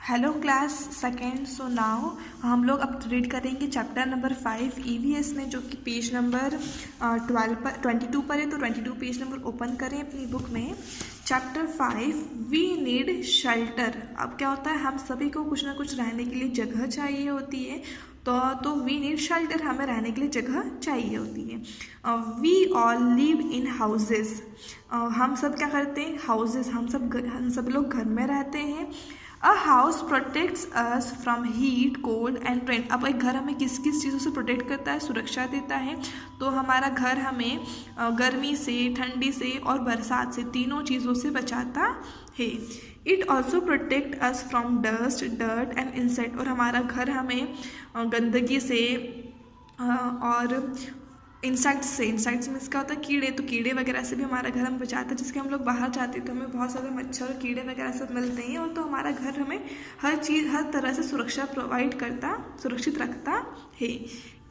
Hello class second. So now हम लोग अब रीड करेंगे चैप्टर नंबर 5 ईवीएस में, जो कि पेज नंबर 22 पर है। तो 22 पेज नंबर ओपन करें अपनी बुक में। Chapter 5 we need shelter. अब क्या होता है, हम सभी को कुछ ना कुछ रहने के लिए जगह चाहिए होती है। तो वी नीड शेल्टर, हमें रहने के लिए जगह चाहिए होती है। We all live in houses. हम सब क्या करते हैं, हाउसेस, हम सब लोग घर में रहते हैं। A house protects us from heat, cold and rain. अब एक घर हमें किस किस चीज़ों से प्रोटेक्ट करता है, सुरक्षा देता है। तो हमारा घर हमें गर्मी से, ठंडी से और बरसात से, तीनों चीज़ों से बचाता है। It also protect us from dust, dirt and insect. और हमारा घर हमें गंदगी से और इंसेक्ट्स मीन्स क्या होता है, कीड़े, तो कीड़े वगैरह से भी हमारा घर हमें बचाता है। जिसके हम लोग बाहर जाते हैं तो हमें बहुत सारे मच्छर और कीड़े वगैरह सब मिलते हैं। और तो हमारा घर हमें हर तरह से सुरक्षित रखता है।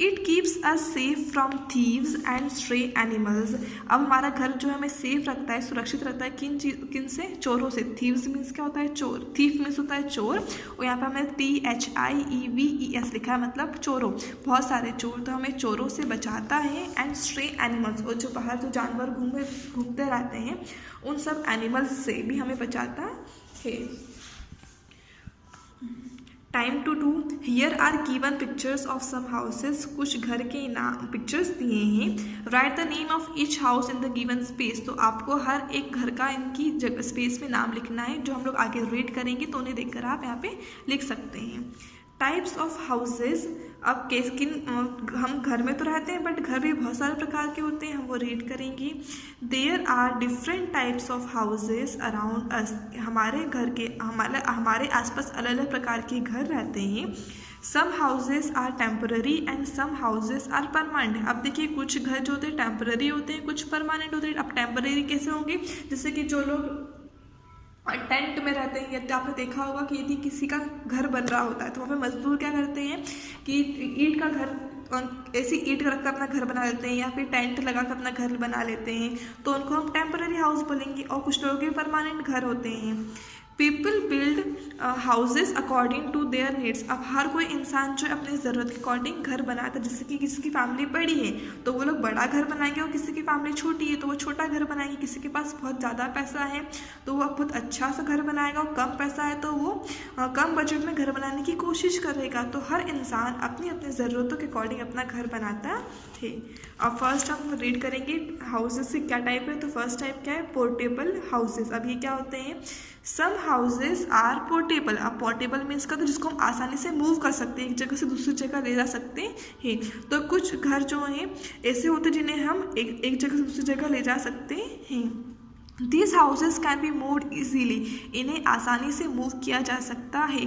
It keeps us safe from thieves and stray animals. अब हमारा घर जो हमें सेफ रखता है, सुरक्षित रखता है किन से, चोरों से। थीव्स मीन्स क्या होता है, चोर। थीफ मीन्स होता है चोर, और यहाँ पे हमने THIEVES लिखा है, मतलब चोरों, बहुत सारे चोर। तो हमें चोरों से बचाता है। एंड स्ट्रे एनिमल्स, और जो बाहर जो जानवर घूमते रहते हैं, उन सब एनिमल्स से भी हमें बचाता है। Time to do. Here are given pictures of some houses. कुछ घर के नाम पिक्चर्स दिए हैं। Write the name of each house in the given space. तो आपको हर एक घर का इनकी जगह स्पेस में नाम लिखना है, जो हम लोग आगे रीड करेंगे तो उन्हें देखकर आप यहाँ पे लिख सकते हैं। Types of houses. अब हम घर में तो रहते हैं, बट घर भी बहुत सारे प्रकार के होते हैं, हम वो रीड करेंगे। There are different types of houses around us. हमारे आसपास अलग अलग प्रकार के घर रहते हैं। Some houses are temporary and some houses are permanent. अब देखिए, कुछ घर जो होते हैं टेम्पररी होते हैं, कुछ परमानेंट होते हैं। अब टेम्पररी कैसे होंगे, जैसे कि जो लोग टेंट में रहते हैं, या आपने देखा होगा कि यदि किसी का घर बन रहा होता है तो वहाँ पे मजदूर क्या करते हैं कि ईंट का घर, ऐसी ईंट रख कर अपना घर बना लेते हैं, या फिर टेंट लगा कर अपना घर बना लेते हैं। तो उनको हम टेम्पररी हाउस बोलेंगे। और कुछ लोगों के परमानेंट घर होते हैं। People build houses according to their needs. अब हर कोई इंसान जो अपनी ज़रूरत के अकॉर्डिंग घर बनाता है। जैसे कि किसी की फैमिली बड़ी है तो वो लोग बड़ा घर बनाएंगे, और किसी की फैमिली छोटी है तो वो छोटा घर बनाएंगे। किसी के पास बहुत ज़्यादा पैसा है तो वो बहुत अच्छा सा घर बनाएगा, और कम पैसा है तो वो कम बजट में घर बनाने की कोशिश करेगा। तो हर इंसान अपनी अपनी ज़रूरतों के अकॉर्डिंग अपना घर बनाता है। अब फर्स्ट हम रीड करेंगे हाउसेज से क्या टाइप है। तो फर्स्ट टाइप क्या है, पोर्टेबल हाउसेज। अब ये क्या होते हैं, सम हाउसेज आर पोर्टेबल। अब पोर्टेबल मीन्स का, तो जिसको हम आसानी से मूव कर सकते हैं, एक जगह से दूसरी जगह ले जा सकते हैं। तो कुछ घर जो हैं ऐसे होते हैं जिन्हें हम एक जगह से दूसरी जगह ले जा सकते हैं। These houses can be moved easily. इन्हें आसानी से मूव किया जा सकता है।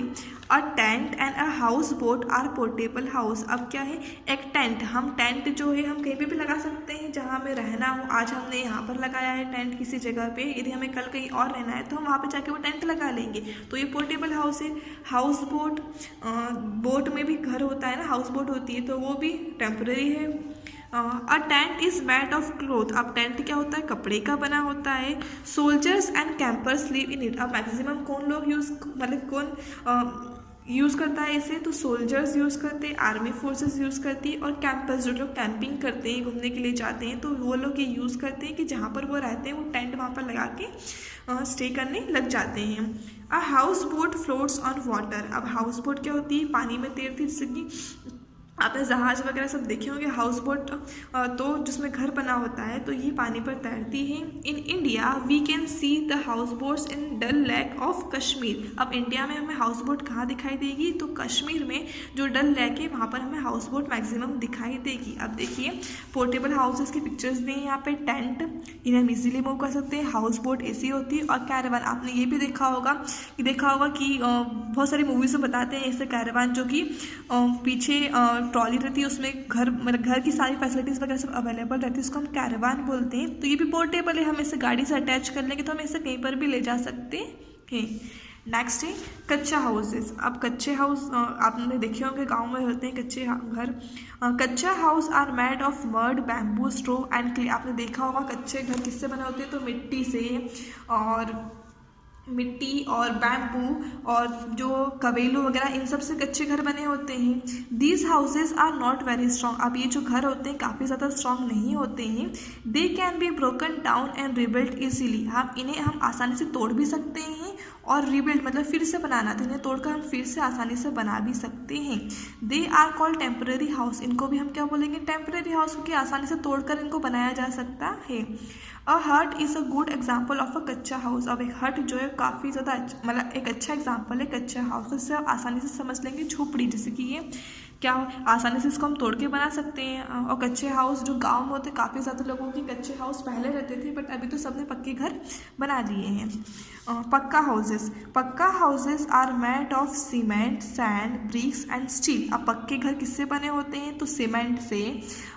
A tent and a houseboat are portable house. अब क्या है, एक टेंट, हम टेंट जो है हम कहीं पे भी लगा सकते हैं जहाँ हमें रहना हो। आज हमने यहाँ पर लगाया है टेंट किसी जगह पे, यदि हमें कल कहीं और रहना है तो हम वहाँ पे जाके वो टेंट लगा लेंगे। तो ये पोर्टेबल हाउस है। हाउस बोट, बोट में भी घर होता है ना, हाउस बोट होती है, तो वो भी टेम्पररी है। A tent is made of cloth. अब टेंट क्या होता है, कपड़े का बना होता है। Soldiers and campers live in it. अब मैक्सिमम कौन लोग यूज़ करता है इसे, तो सोल्जर्स यूज़ करते हैं, आर्मी फोर्सेस यूज़ करती है, और कैंपर्स जो लोग कैंपिंग करते हैं, घूमने के लिए जाते हैं, तो वो लोग ये यूज़ करते हैं कि जहाँ पर वो रहते हैं वो टेंट वहाँ पर लगा के स्टे करने लग जाते हैं। A house boat floats on water. अब हाउस बोट क्या होती है, पानी में तैरती है। जैसे कि आपने जहाज वगैरह सब देखे होंगे, हाउस बोट, तो जिसमें घर बना होता है, तो ये पानी पर तैरती है। In India we can see the houseboats in Dal lake of Kashmir. अब इंडिया में हमें हाउस बोट कहाँ दिखाई देगी, तो कश्मीर में जो डल लेक है वहाँ पर हमें हाउस बोट मैक्सिमम दिखाई देगी। अब देखिए, पोर्टेबल हाउसेस की पिक्चर्स दी हैं यहाँ पे। टेंट, इन्हें हम इजीली मूव कर सकते हैं। हाउस बोट ऐसी होती है। और कैरावान, आपने ये भी देखा होगा कि बहुत सारी मूवीज़ में बताते हैं ऐसे कैरावान, जो कि पीछे ट्रॉली रहती है, उसमें घर की सारी फैसिलिटीज़ वगैरह सब अवेलेबल रहती है, उसको हम कैरावान बोलते हैं। तो ये भी पोर्टेबल है, हम इसे गाड़ी से अटैच कर लेंगे तो हम इसे कहीं पर भी ले जा सकते हैं। नेक्स्ट है कच्चा हाउसेस। अब कच्चे हाउस आपने देखे होंगे, गाँव में होते हैं कच्चे घर। Kachcha house are made of mud, bamboo, straw and clay. आपने देखा होगा कच्चे घर किससे बने होते हैं, तो मिट्टी से और मिट्टी और बैम्बू और जो कवेलू वगैरह इन सब से कच्चे घर बने होते हैं। These houses are not very strong. अब ये जो घर होते हैं काफ़ी ज़्यादा स्ट्रॉन्ग नहीं होते हैं। They can be broken down and rebuild easily. हम आसानी से तोड़ भी सकते हैं और रिबिल्ड मतलब फिर से बनाना, तो इन्हें तोड़कर हम फिर से आसानी से बना भी सकते हैं। They are called temporary house. इनको भी हम क्या बोलेंगे, टेम्पररी हाउस, क्योंकि आसानी से तोड़कर इनको बनाया जा सकता है। अ हट is a good example of a कच्चा हाउस। अब एक हट जो है काफ़ी ज़्यादा मतलब एक अच्छा एग्जाम्पल है कच्चा हाउस। तो इससे आसानी से समझ लेंगे झोपड़ी, जैसे कि ये क्या आसानी से इसको हम तोड़ के बना सकते हैं। और कच्चे हाउस जो गांव में होते काफ़ी ज़्यादा लोगों के कच्चे हाउस पहले रहते थे, बट अभी तो सबने पक्के घर बना लिए हैं। Pucca houses. Pucca houses are made of cement, sand, bricks and steel. अब पक्के घर किससे बने होते हैं, तो सीमेंट से,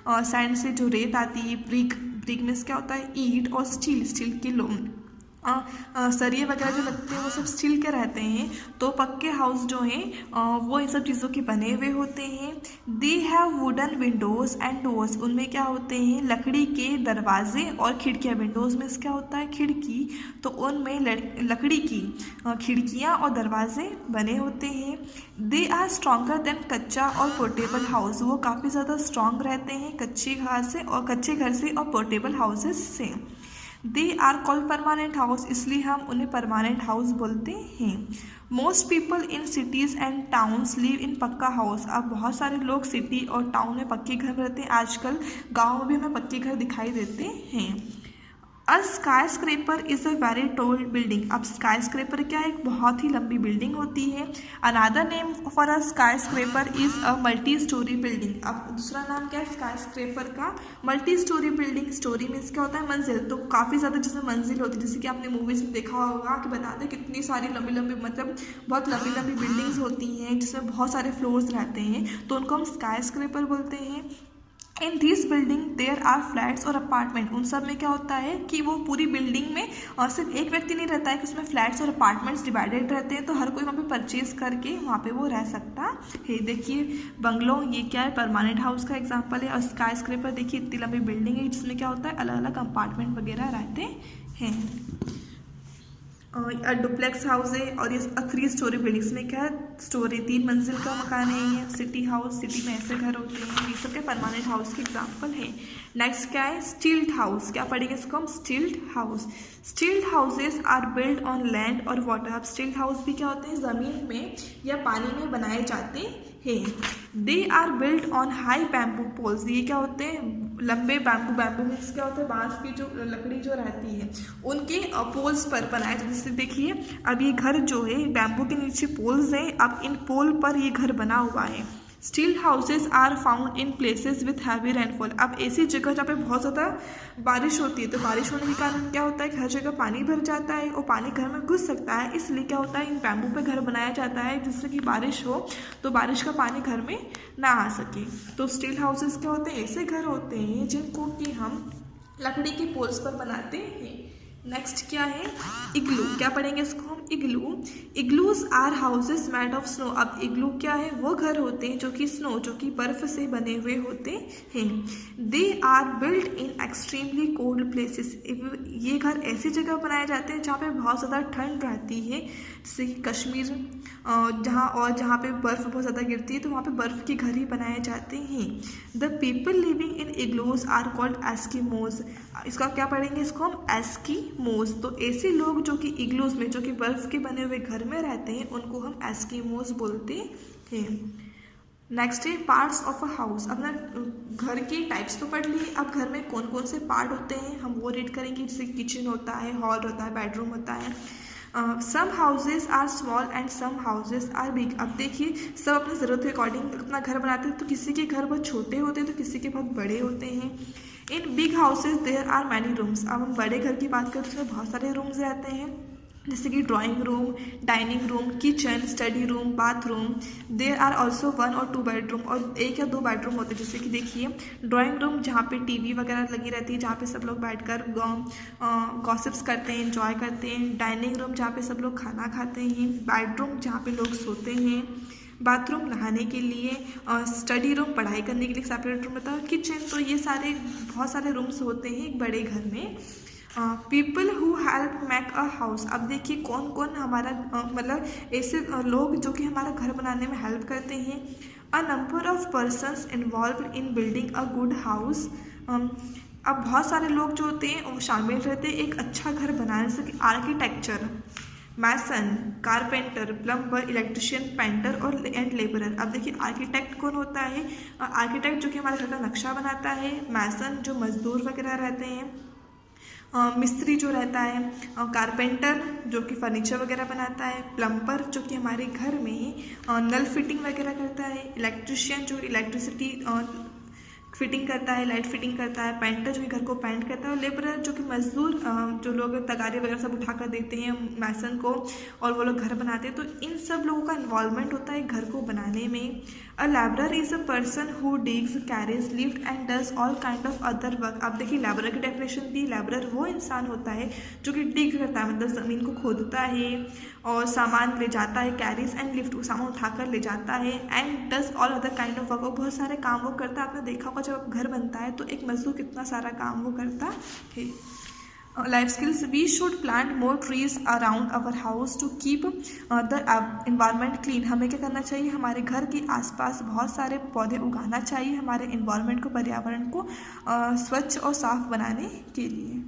सैंड से जो रेत आती है, ब्रिक में क्या होता है ईंट, और स्टील के सरिये वगैरह जो लगते हैं वो सब स्टील के रहते हैं। तो पक्के हाउस जो हैं वो इन सब चीज़ों के बने हुए होते हैं। They have wooden Windows and doors. उनमें क्या होते हैं, लकड़ी के दरवाजे और खिड़कियाँ। विंडोज़ में क्या होता है, खिड़की, तो उनमें लकड़ी की खिड़कियाँ और दरवाजे बने होते हैं। दे आर स्ट्रॉन्गर देन कच्चा और पोर्टेबल हाउस। वो काफ़ी ज़्यादा स्ट्रॉन्ग रहते हैं कच्चे घर से और पोर्टेबल हाउसेस से। They are called permanent house, इसलिए हम उन्हें परमानेंट हाउस बोलते हैं। Most people in cities and towns live in pucca house. अब बहुत सारे लोग सिटी और टाउन में पक्के घर में रहते हैं। आजकल गाँव में भी हमें पक्के घर दिखाई देते हैं। अ sky scraper is a very tall building. अब स्काई स्क्रेपर क्या है, एक बहुत ही लंबी बिल्डिंग होती है। अनादर name for a sky scraper is a multi storey building. अब दूसरा नाम क्या है स्काई स्क्रेपर का, multi storey building. Story means क्या होता है, मंजिल, तो काफ़ी ज़्यादा जिसमें मंजिल होती है, जैसे कि आपने मूवीज़ में देखा होगा कि बताते हैं कितनी सारी लंबी लंबी मतलब बहुत लंबी लंबी बिल्डिंग्स होती हैं जिसमें बहुत सारे फ्लोर्स रहते हैं, तो उनको हम स्काई स्क्रेपर बोलते हैं। In this building there are flats और अपार्टमेंट। उन सब में क्या होता है कि वो पूरी बिल्डिंग में और सिर्फ एक व्यक्ति नहीं रहता है कि उसमें फ्लैट्स और अपार्टमेंट्स डिवाइडेड रहते हैं, तो हर कोई वहाँ पे परचेज करके वहाँ पे वो रह सकता है। देखिए बंगलो, ये क्या है, परमानेंट हाउस का एग्जांपल है। और स्काई स्क्रेपर देखिए इतनी लंबी बिल्डिंग है जिसमें क्या होता है अलग अलग अपार्टमेंट वगैरह रहते हैं। डुप्लेक्स हाउस है और ये 3 स्टोरी बिल्डिंग्स में क्या है, स्टोरी 3 मंजिल का मकान है ये। सिटी हाउस, सिटी में ऐसे घर होते हैं, ये सब के परमानेंट हाउस के एग्जांपल है। नेक्स्ट क्या है, स्टील्ड हाउस। क्या पढ़ेंगे इसको हम, stilt house. Stilt houses are build on land और वाटर। अब स्टील्ड हाउस भी क्या होते हैं, ज़मीन में या पानी में बनाए जाते हैं। They are build on high bamboo poles. ये क्या होते हैं, लंबे बैम्बू मीन्स क्या होता है, बांस की जो लकड़ी जो रहती है उनके पोल्स पर बनाए जाते। जैसे देखिए अब ये घर जो है बैम्बू के नीचे पोल्स हैं, अब इन पोल पर ये घर बना हुआ है। Stilt houses are found in places with heavy rainfall. अब ऐसी जगह जहाँ पे बहुत ज़्यादा बारिश होती है, तो बारिश होने के कारण क्या होता है कि हर जगह पानी भर जाता है और पानी घर में घुस सकता है, इसलिए क्या होता है इन बैम्बू पे घर बनाया जाता है जिससे कि बारिश हो तो बारिश का पानी घर में ना आ सके। तो स्टील हाउसेज क्या होते हैं, ऐसे घर होते हैं जिनको कि हम लकड़ी के पोल्स पर बनाते हैं। नेक्स्ट क्या है, इग्लू। क्या पढ़ेंगे इसको हम, igloo. Igloos are houses made of snow. अब इग्लू क्या है, वो घर होते हैं जो कि स्नो, जो कि बर्फ से बने हुए होते हैं। They are build in extremely cold places. ये घर ऐसी जगह बनाए जाते हैं जहाँ पे बहुत ज़्यादा ठंड रहती है, जैसे कि कश्मीर, जहाँ पे बर्फ़ बहुत ज़्यादा गिरती है तो वहाँ पे बर्फ़ के घर ही बनाए जाते हैं। The people living in igloos are called Eskimos. इसका क्या पढ़ेंगे इसको हम, एस्कीमोज। तो ऐसे लोग जो कि इग्लूज में, जो कि बर्फ़ के बने हुए घर में रहते हैं, उनको हम एस्कीमोज बोलते हैं। नेक्स्ट है पार्ट्स ऑफ अ हाउस। अपना घर के टाइप्स तो पढ़ लिए, अब घर में कौन कौन से पार्ट होते हैं हम वो रीड करेंगे। जैसे किचन होता है, हॉल होता है, बेडरूम होता है। Some houses are small and some houses are big. अब देखिए सब अपनी ज़रूरत के अकॉर्डिंग अपना घर बनाते हैं, तो किसी के घर बहुत छोटे होते हैं तो किसी के बहुत बड़े होते हैं। In big houses there are many rooms. अब हम बड़े घर की बात करें तो उसमें बहुत सारे रूम्स रहते हैं, जैसे कि drawing room, dining room, kitchen, study room, bathroom. There are also 1 और 2 बेडरूम। और 1 या 2 बेडरूम होते हैं। जैसे कि देखिए ड्राइंग रूम जहाँ पे टीवी वगैरह लगी रहती है, जहाँ पे सब लोग बैठकर गॉसिप्स करते हैं, एंजॉय करते हैं। डाइनिंग रूम जहाँ पे सब लोग खाना खाते हैं। बेडरूम जहाँ पे लोग सोते हैं। बाथरूम नहाने के लिए, स्टडी रूम पढ़ाई करने के लिए सेपरेट रूम होता है। किचन, तो ये सारे बहुत सारे रूम्स होते हैं एक बड़े घर में। People who help make a house. अब देखिए कौन कौन हमारा मतलब ऐसे लोग जो कि हमारा घर बनाने में हेल्प करते हैं। A number of persons involve in building a good house. अब बहुत सारे लोग जो होते हैं वो शामिल रहते हैं एक अच्छा घर बनाने से। आर्किटेक्चर, मैसन, कारपेंटर, प्लम्बर, इलेक्ट्रिशियन, पेंटर और एंड लेबरर। अब देखिए आर्किटेक्ट कौन होता है? आर्किटेक्ट जो कि हमारे घर का नक्शा बनाता है। मैसन जो मजदूर वगैरह रहते हैं। मिस्त्री जो रहता है। कारपेंटर जो कि फर्नीचर वगैरह बनाता है। प्लम्बर जो कि हमारे घर में नल फिटिंग वगैरह करता है। इलेक्ट्रिशियन जो इलेक्ट्रिसिटी फिटिंग करता है, लाइट फिटिंग करता है। पेंटर जो कि घर को पेंट करता है। और लेबरर जो कि मजदूर जो लोग तगारे वगैरह सब उठा कर देते हैं मैसन को और वो लोग घर बनाते हैं। तो इन सब लोगों का इन्वॉल्वमेंट होता है घर को बनाने में। A labourer is a person who digs, carries, lift and does all kind of other work. अब देखिए लेबरर की डेफिनेशन दी। लेबरर वो इंसान होता है जो कि डिग करता है, मतलब ज़मीन को खोदता है और सामान ले जाता है। कैरीज एंड लिफ्ट, सामान उठाकर ले जाता है। And does all other kind of work, वो बहुत सारे काम वो करता है। आपने देखा होगा जब घर बनता है तो एक मजदूर कितना सारा काम वो करता है। Life skills, we should plant more trees around our house to keep the environment clean. हमें क्या करना चाहिए? हमारे घर के आसपास बहुत सारे पौधे उगाना चाहिए हमारे एनवायरनमेंट को, पर्यावरण को स्वच्छ और साफ बनाने के लिए।